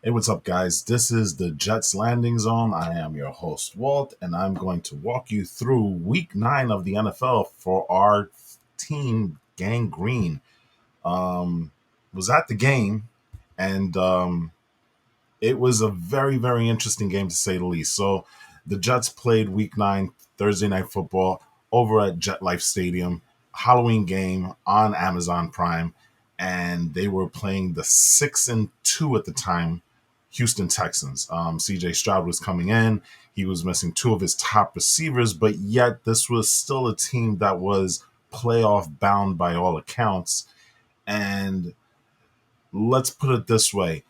Hey, what's up, guys? This is the Jets Landing Zone. I am your host, Walt, and I'm going to walk you through week 9 of the NFL for our team, Gang Green. Was at the game, and it was a very, very interesting game to say the least. So, the Jets played week 9, Thursday Night Football, over at Jet Life Stadium, Halloween game on Amazon Prime, and they were playing the 6-2 at the time Houston Texans. CJ Stroud was coming in. He was missing two of his top receivers, but yet this was still a team that was playoff bound by all accounts. And let's put it this way,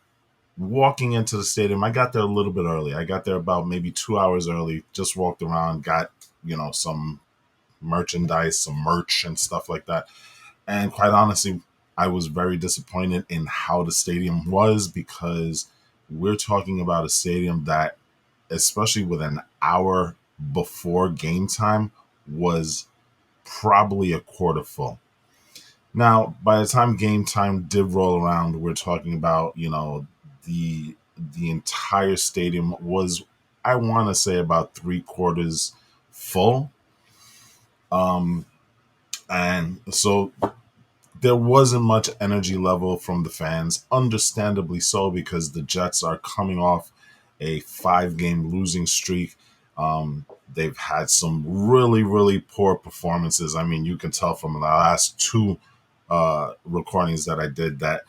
walking into the stadium, I got there a little bit early. I got there about maybe 2 hours early, just walked around, got, some merchandise, some merch and stuff like that. And quite honestly, I was very disappointed in how the stadium was because we're talking about a stadium that, especially with an hour before game time, was probably a quarter full. Now, by the time game time did roll around, we're talking about, the entire stadium was, I want to say, about three-quarters full. And so there wasn't much energy level from the fans, understandably so, because the Jets are coming off a 5-game losing streak. They've had some really, really poor performances. I mean, you can tell from the last two recordings that I did that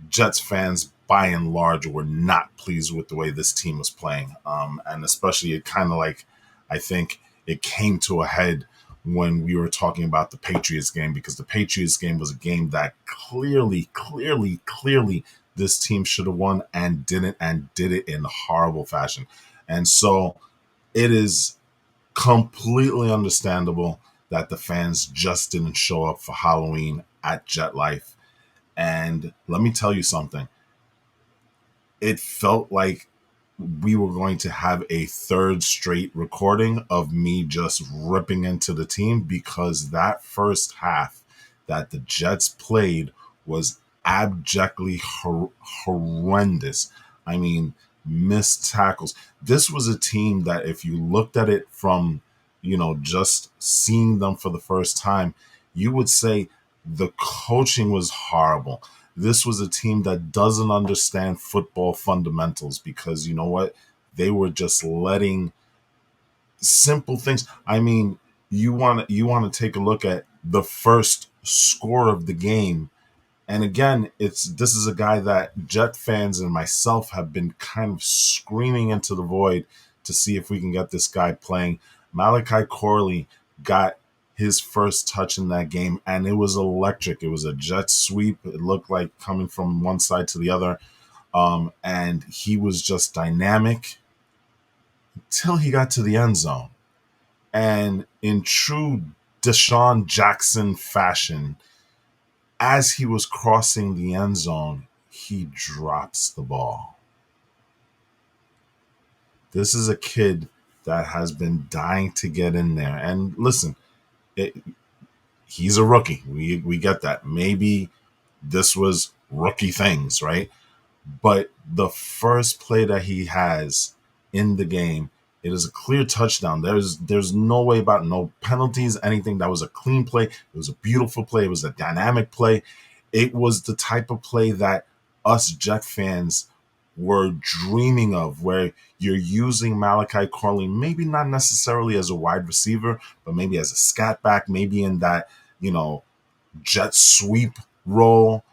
Jets fans, by and large, were not pleased with the way this team was playing. And especially it kind of like, I think it came to a head when we were talking about the Patriots game, because the Patriots game was a game that clearly this team should have won and didn't, and did it in horrible fashion. And so it is completely understandable that the fans just didn't show up for Halloween at Jet Life. And let me tell you something. It felt like we were going to have a third straight recording of me just ripping into the team, because that first half that the Jets played was abjectly horrendous. I mean, missed tackles. This was a team that, if you looked at it from, just seeing them for the first time, you would say the coaching was horrible. This was a team that doesn't understand football fundamentals, because you know what? They were just letting simple things. I mean, you want to take a look at the first score of the game. And again, this is a guy that Jet fans and myself have been kind of screaming into the void to see if we can get this guy playing. Malachi Corley got his first touch in that game, and it was electric. It was a jet sweep. It looked like coming from one side to the other. And he was just dynamic until he got to the end zone. And in true Deshaun Jackson fashion, as he was crossing the end zone, he drops the ball. This is a kid that has been dying to get in there. And listen, it, he's a rookie. We get that. Maybe this was rookie things, right? But the first play that he has in the game, it is a clear touchdown. There's no way about no penalties, anything. That was a clean play. It was a beautiful play. It was a dynamic play. It was the type of play that us Jet fans were dreaming of, where you're using Malachi Corley, maybe not necessarily as a wide receiver, but maybe as a scat back, maybe in that, jet sweep role,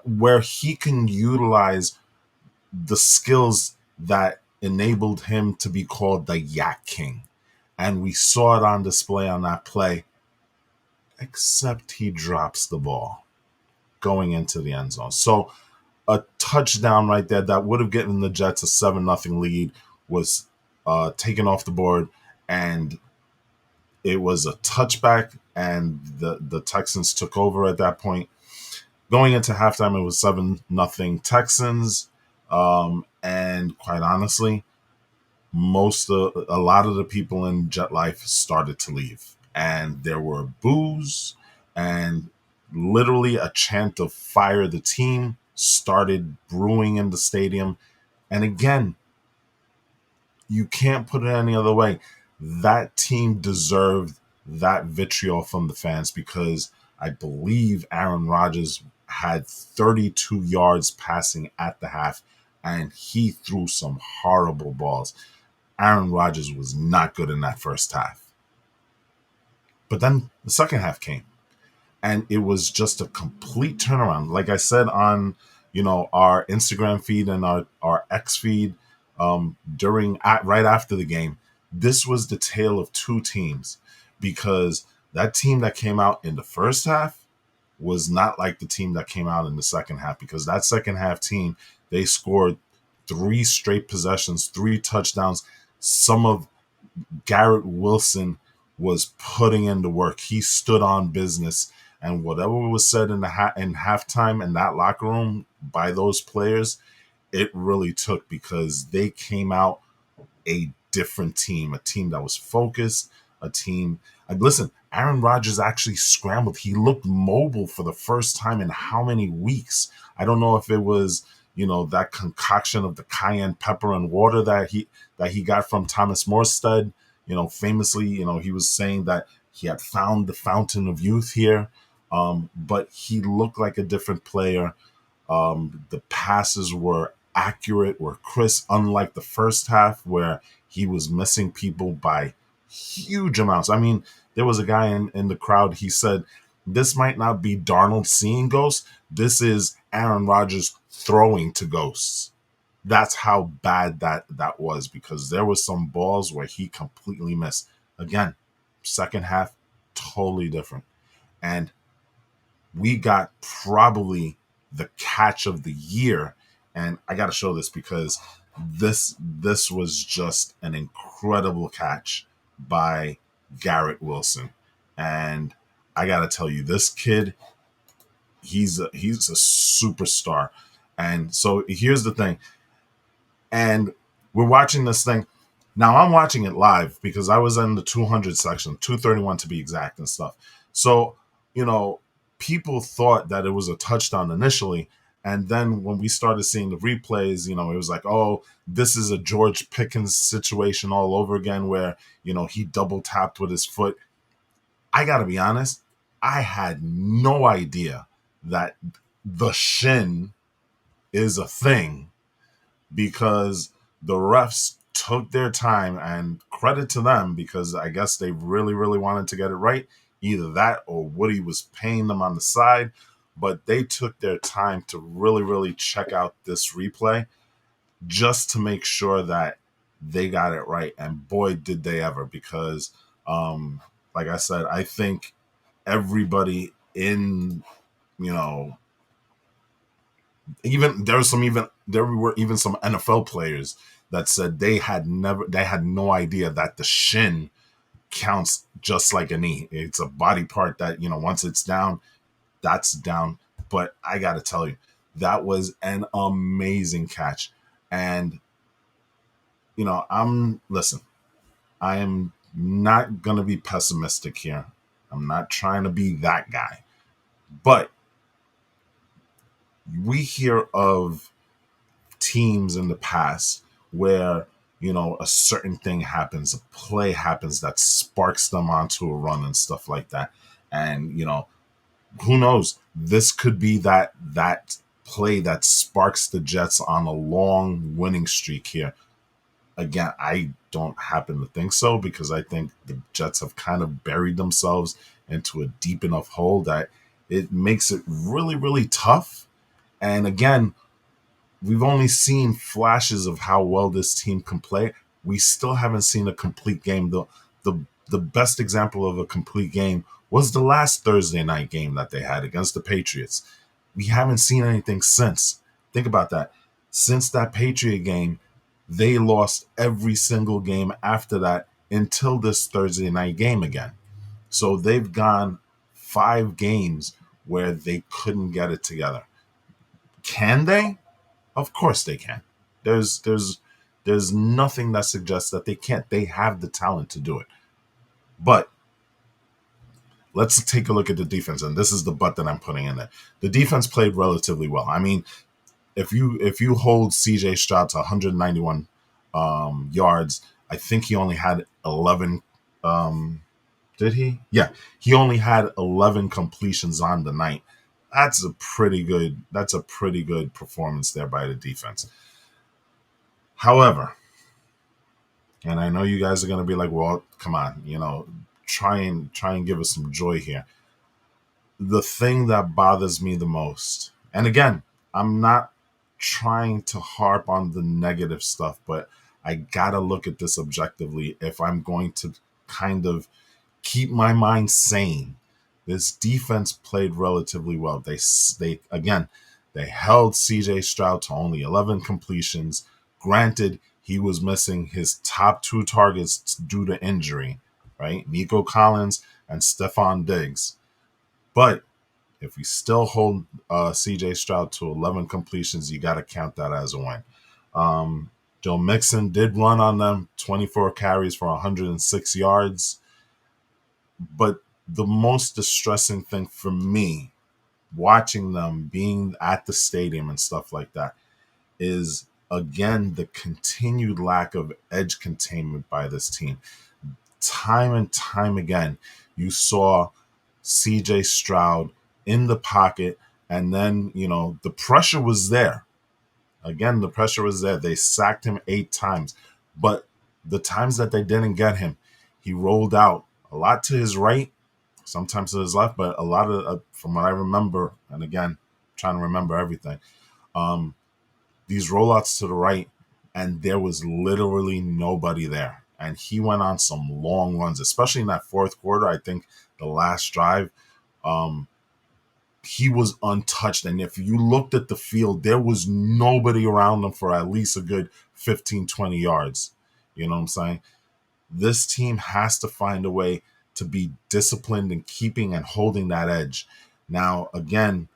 where he can utilize the skills that enabled him to be called the Yak King. And we saw it on display on that play, except he drops the ball going into the end zone. So a touchdown right there that would have given the Jets a 7-0 lead was taken off the board, and it was a touchback, and the Texans took over at that point. Going into halftime, it was 7-0 Texans. And quite honestly, a lot of the people in Jet Life started to leave, and there were boos and literally a chant of "fire the team" started brewing in the stadium. And again, you can't put it any other way. That team deserved that vitriol from the fans because I believe Aaron Rodgers had 32 yards passing at the half, and he threw some horrible balls. Aaron Rodgers was not good in that first half. But then the second half came, and it was just a complete turnaround. Like I said on, our Instagram feed and our X feed, right after the game, this was the tale of two teams, because that team that came out in the first half was not like the team that came out in the second half, because that second half team, they scored three straight possessions, three touchdowns. Some of Garrett Wilson was putting in the work. He stood on business, and whatever was said in halftime in that locker room by those players, it really took, because they came out a different team, a team that was focused, a team. And listen, Aaron Rodgers actually scrambled. He looked mobile for the first time in how many weeks? I don't know if it was, that concoction of the cayenne pepper and water that he got from Thomas Morstead. Famously, he was saying that he had found the fountain of youth here. But he looked like a different player. The passes were accurate, were crisp, unlike the first half where he was missing people by huge amounts. I mean, there was a guy in the crowd, he said, this might not be Darnold seeing ghosts. This is Aaron Rodgers throwing to ghosts. That's how bad that was, because there was some balls where he completely missed. Again, second half, totally different. And we got probably the catch of the year. And I got to show this, because this was just an incredible catch by Garrett Wilson. And I got to tell you, this kid, he's a superstar. And so here's the thing. And we're watching this thing. Now I'm watching it live because I was in the 200 section, 231 to be exact and stuff. So, people thought that it was a touchdown initially. And then when we started seeing the replays, it was like, oh, this is a George Pickens situation all over again where, he double tapped with his foot. I got to be honest, I had no idea that the shin is a thing, because the refs took their time, and credit to them, because I guess they really, really wanted to get it right. Either that or Woody was paying them on the side, but they took their time to really, really check out this replay just to make sure that they got it right. And boy, did they ever, because like I said, I think everybody in, even there were even some NFL players that said they had no idea that the shin counts just like a knee. It's a body part that, once it's down, that's down. But I got to tell you, that was an amazing catch. And, I am not going to be pessimistic here. I'm not trying to be that guy. But we hear of teams in the past where, a certain thing happens, a play happens that sparks them onto a run and stuff like that. And, who knows? This could be that play that sparks the Jets on a long winning streak here. Again, I don't happen to think so, because I think the Jets have kind of buried themselves into a deep enough hole that it makes it really, really tough. And again, we've only seen flashes of how well this team can play. We still haven't seen a complete game. The best example of a complete game was the last Thursday night game that they had against the Patriots. We haven't seen anything since. Think about that. Since that Patriot game, they lost every single game after that until this Thursday night game again. So they've gone 5 games where they couldn't get it together. Can they? Of course they can. There's nothing that suggests that they can't. They have the talent to do it. But let's take a look at the defense, and this is the but that I'm putting in there. The defense played relatively well. I mean, if you hold CJ Stroud to 191 yards, I think he only had 11. Did he? Yeah, he only had 11 completions on the night. That's a pretty good. That's a pretty good performance there by the defense. However, and I know you guys are going to be like, "Well, come on, try and give us some joy here." The thing that bothers me the most, and again, I'm not trying to harp on the negative stuff, but I gotta look at this objectively if I'm going to kind of keep my mind sane. This defense played relatively well. They again, they held CJ Stroud to only 11 completions. Granted, he was missing his top two targets due to injury, right? Nico Collins and Stephon Diggs. But if we still hold CJ Stroud to 11 completions, you got to count that as a win. Joe Mixon did run on them, 24 carries for 106 yards. But the most distressing thing for me, watching them being at the stadium and stuff like that, is again the continued lack of edge containment by this team. Time and time again, you saw CJ Stroud in the pocket, and then, the pressure was there. Again, the pressure was there. They sacked him 8 times, but the times that they didn't get him, he rolled out a lot to his right, sometimes to his left, but a lot of, from what I remember, and again, trying to remember everything, um, these rollouts to the right, and there was literally nobody there. And he went on some long runs, especially in that fourth quarter. I think the last drive, um, he was untouched. And if you looked at the field, there was nobody around him for at least a good 15, 20 yards. You know what I'm saying? This team has to find a way to be disciplined in keeping and holding that edge. Now, again,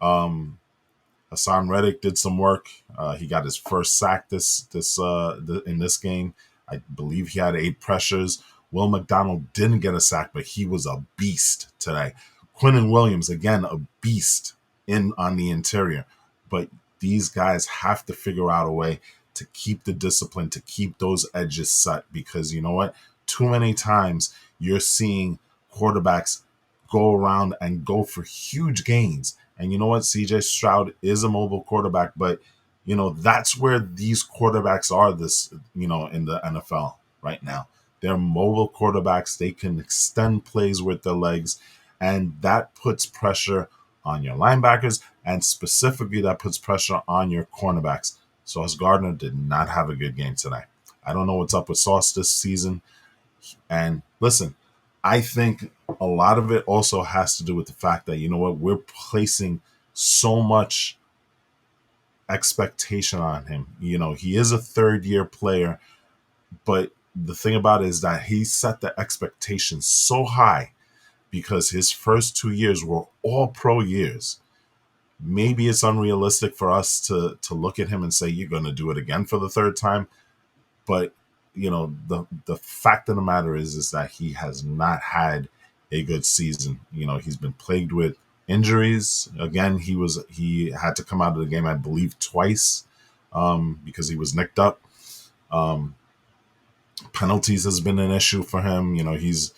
Hassan Reddick did some work. He got his first sack in this game. I believe he had 8 pressures. Will McDonald didn't get a sack, but he was a beast today. Quinnen Williams, again, a beast in on the interior. But these guys have to figure out a way to keep the discipline, to keep those edges set, because you know what? Too many times you're seeing quarterbacks go around and go for huge gains. And you know what? CJ Stroud is a mobile quarterback, but that's where these quarterbacks are in the NFL right now. They're mobile quarterbacks. They can extend plays with their legs, and that puts pressure on your linebackers, and specifically that puts pressure on your cornerbacks. Sauce Gardner did not have a good game today. I don't know what's up with Sauce this season. And listen, I think a lot of it also has to do with the fact that, we're placing so much expectation on him. He is a third-year player, but the thing about it is that he set the expectation so high because his first 2 years were all pro years. Maybe it's unrealistic for us to look at him and say, you're going to do it again for the third time. But, the fact of the matter is that he has not had a good season. He's been plagued with injuries. Again, he had to come out of the game, I believe, twice because he was nicked up. Penalties has been an issue for him. He's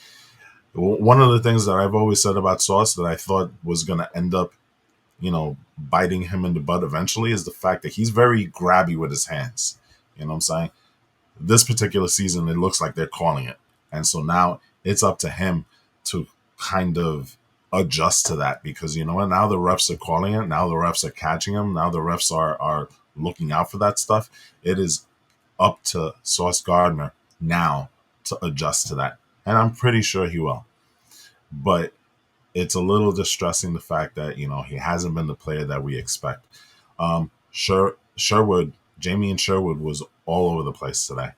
one of the things that I've always said about Sauce that I thought was going to end up, biting him in the butt eventually, is the fact that he's very grabby with his hands. You know what I'm saying? This particular season, it looks like they're calling it. And so now it's up to him to kind of adjust to that, because you know what? Now the refs are calling it. Now the refs are catching him. Now the refs are looking out for that stuff. It is up to Sauce Gardner now to adjust to that. And I'm pretty sure he will. But it's a little distressing, the fact that, he hasn't been the player that we expect. Sherwood, Jamie and Sherwood was all over the place today.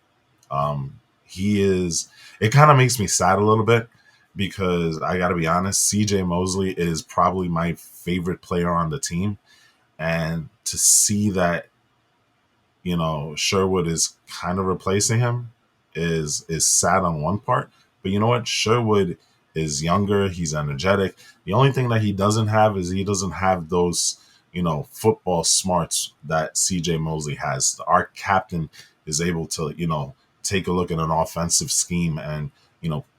It kind of makes me sad a little bit, because I got to be honest, CJ Mosley is probably my favorite player on the team. And to see that, Sherwood is kind of replacing him is sad on one part. But you know what? Sherwood is younger. He's energetic. The only thing that he doesn't have is he doesn't have those football smarts that CJ Mosley has. Our captain is able to, take a look at an offensive scheme and,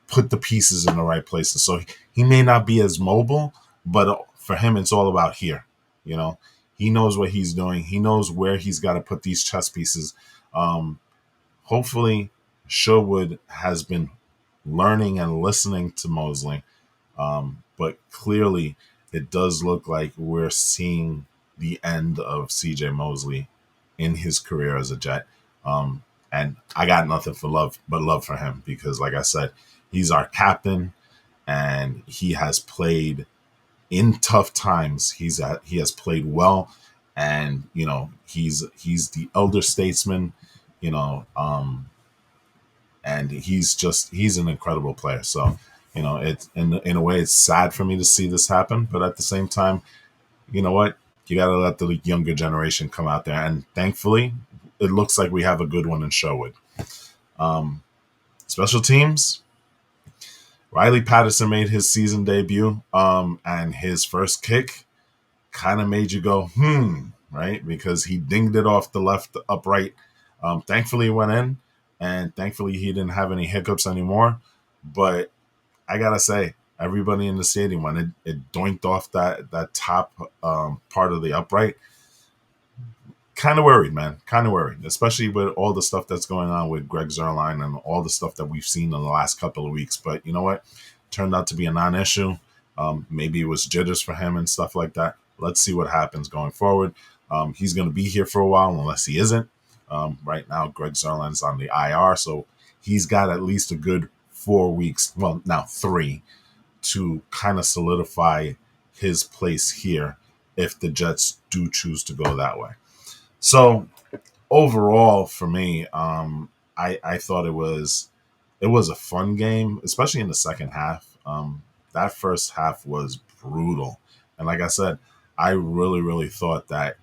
put the pieces in the right places. So he may not be as mobile, but for him, it's all about here. You know, he knows what he's doing. He knows where he's got to put these chess pieces. Hopefully, Sherwood has been learning and listening to Mosley, but clearly, it does look like we're seeing the end of CJ Mosley in his career as a Jet. And I got nothing for love but love for him because, like I said, he's our captain and he has played in tough times. He has played well, and he's the elder statesman, you know, and he's an incredible player. So it's in a way it's sad for me to see this happen, but at the same time, you know what? You got to let the younger generation come out there, and thankfully, it looks like we have a good one in Sherwood. Special teams. Riley Patterson made his season debut, and his first kick kind of made you go, right? Because he dinged it off the left upright. Thankfully, it went in, and thankfully, he didn't have any hiccups anymore. But I gotta say, everybody in the stadium, when it doinked off that top part of the upright, kind of worried, man. Kind of worried, especially with all the stuff that's going on with Greg Zuerlein and all the stuff that we've seen in the last couple of weeks. But you know what? Turned out to be a non-issue. Maybe it was jitters for him and stuff like that. Let's see what happens going forward. He's going to be here for a while unless he isn't. Right now, Greg Zuerlein's on the IR, so he's got at least a good 4 weeks. Well, now 3 to kind of solidify his place here if the Jets do choose to go that way. So overall, for me, I thought it was a fun game, especially in the second half. That first half was brutal, and like I said, I really thought that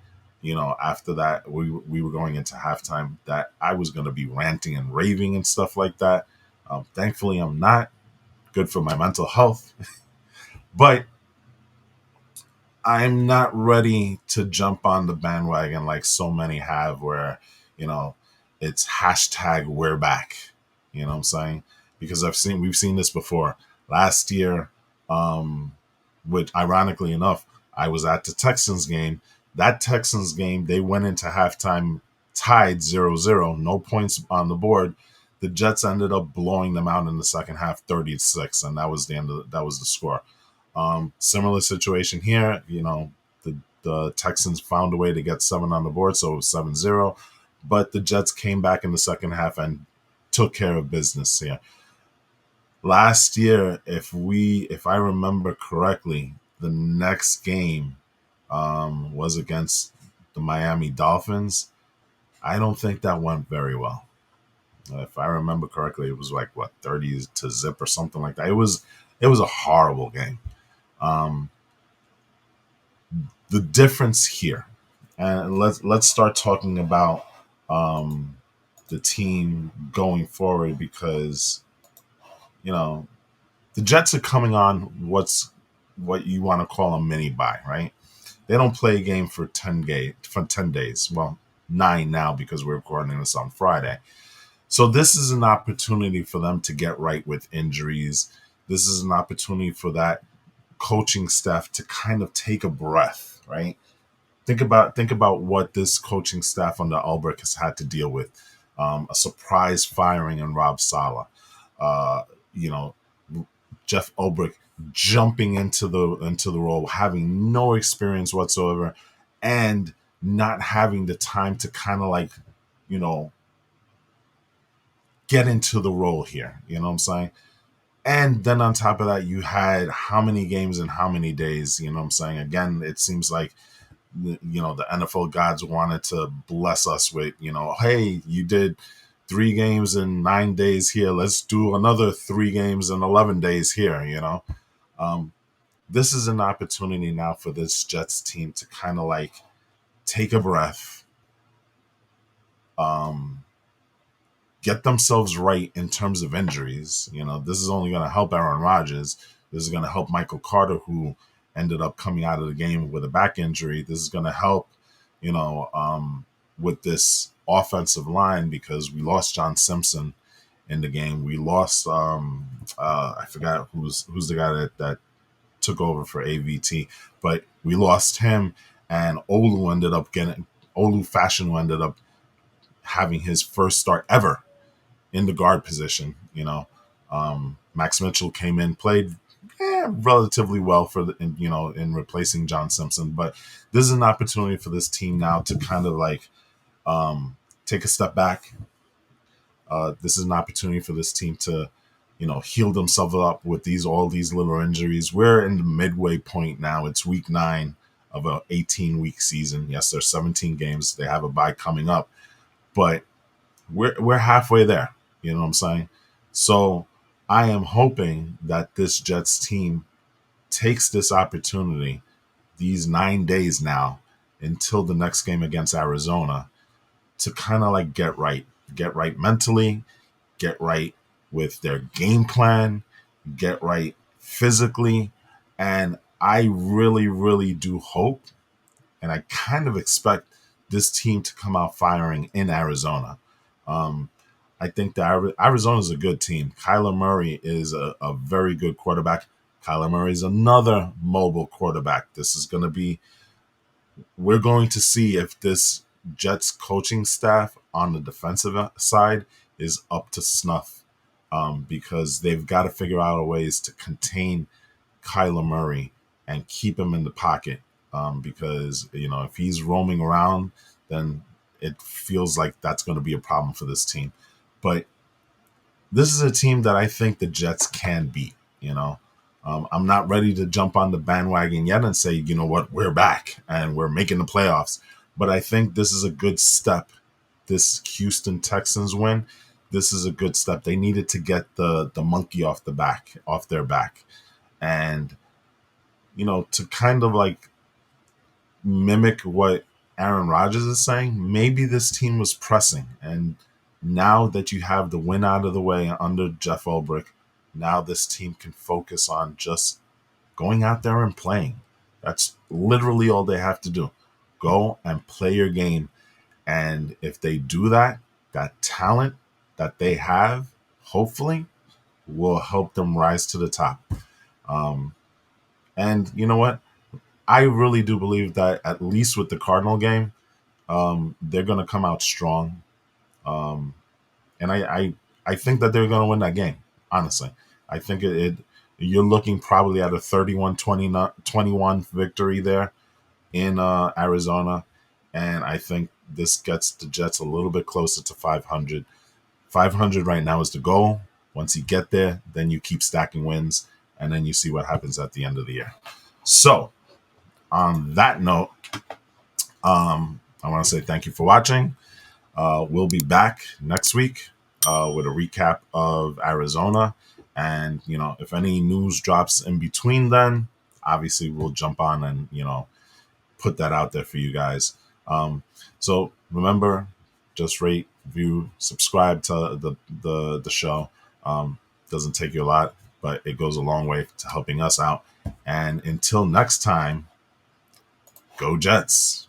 after that we were going into halftime that I was going to be ranting and raving and stuff like that. Thankfully, I'm not. Good for my mental health, but I'm not ready to jump on the bandwagon like so many have where, you know, it's hashtag we're back. You know what I'm saying? Because we've seen this before. Last year, which ironically enough, I was at the Texans game. That Texans game, they went into halftime tied 0-0, no points on the board. The Jets ended up blowing them out in the second half 30-6, and that was that was the score. Similar situation here. The Texans found a way to get 7 on the board, so it was 7-0. But the Jets came back in the second half and took care of business here. Last year, if I remember correctly, the next game was against the Miami Dolphins. I don't think that went very well. If I remember correctly, it was like 30-0 or something like that. It was a horrible game. The difference here, and let's start talking about the team going forward, because the Jets are coming on what you want to call a mini bye, right? They don't play a game for 10 days. Well, 9 now because we're recording this on Friday. So this is an opportunity for them to get right with injuries. This is an opportunity for that coaching staff to kind of take a breath, right? Think about what this coaching staff under Ulbrich has had to deal with. A surprise firing in Rob Saleh. Jeff Ulbrich jumping into the role, having no experience whatsoever, and not having the time to kind of get into the role here. You know what I'm saying? And then on top of that, you had how many games in how many days? You know what I'm saying? Again, it seems like the NFL gods wanted to bless us with, hey, you did 3 games in 9 days here. Let's do another 3 games in 11 days here. This is an opportunity now for this Jets team to kind of take a breath, get themselves right in terms of injuries. This is only going to help Aaron Rodgers. This is going to help Michael Carter, who ended up coming out of the game with a back injury. This is going to help, you know, with this offensive line because we lost John Simpson in the game. We lost I forgot who's the guy that took over for AVT, but we lost him, and Olu Fashion ended up having his first start ever in the guard position. Max Mitchell came in, played relatively well in replacing John Simpson, but this is an opportunity for this team now to kind of like take a step back. This is an opportunity for this team to, heal themselves up with all these little injuries. We're in the midway point now. It's week 9 of a 18-week season. Yes, there's 17 games. They have a bye coming up, but we're halfway there. You know what I'm saying? So I am hoping that this Jets team takes this opportunity, these 9 days now until the next game against Arizona, to kind of like get right mentally, get right with their game plan, get right physically. And I really, really do hope, and I kind of expect this team to come out firing in Arizona. I think that Arizona is a good team. Kyler Murray is a very good quarterback. Kyler Murray is another mobile quarterback. We're going to see if this Jets coaching staff on the defensive side is up to snuff, because they've got to figure out ways to contain Kyler Murray and keep him in the pocket, because if he's roaming around, then it feels like that's going to be a problem for this team. But this is a team that I think the Jets can beat. I'm not ready to jump on the bandwagon yet and say, you know what, we're back and we're making the playoffs. But I think this is a good step. This Houston Texans win, this is a good step. They needed to get the monkey off their back. And, to kind of like mimic what Aaron Rodgers is saying, maybe this team was pressing. And now that you have the win out of the way under Jeff Ulbrich, now this team can focus on just going out there and playing. That's literally all they have to do. Go and play your game. And if they do that, that talent that they have, hopefully, will help them rise to the top. And you know what? I really do believe that at least with the Cardinal game, they're going to come out strong. And I think that they're going to win that game, honestly. I think you're looking probably at a 31-21 victory there in Arizona. And I think this gets the Jets a little bit closer to 500. 500 right now is the goal. Once you get there, then you keep stacking wins, and then you see what happens at the end of the year. So, on that note, I want to say thank you for watching. We'll be back next week with a recap of Arizona. And, if any news drops in between then, obviously we'll jump on and, put that out there for you guys. So remember, just rate, view, subscribe to the show. Doesn't take you a lot, but it goes a long way to helping us out. And until next time, go Jets.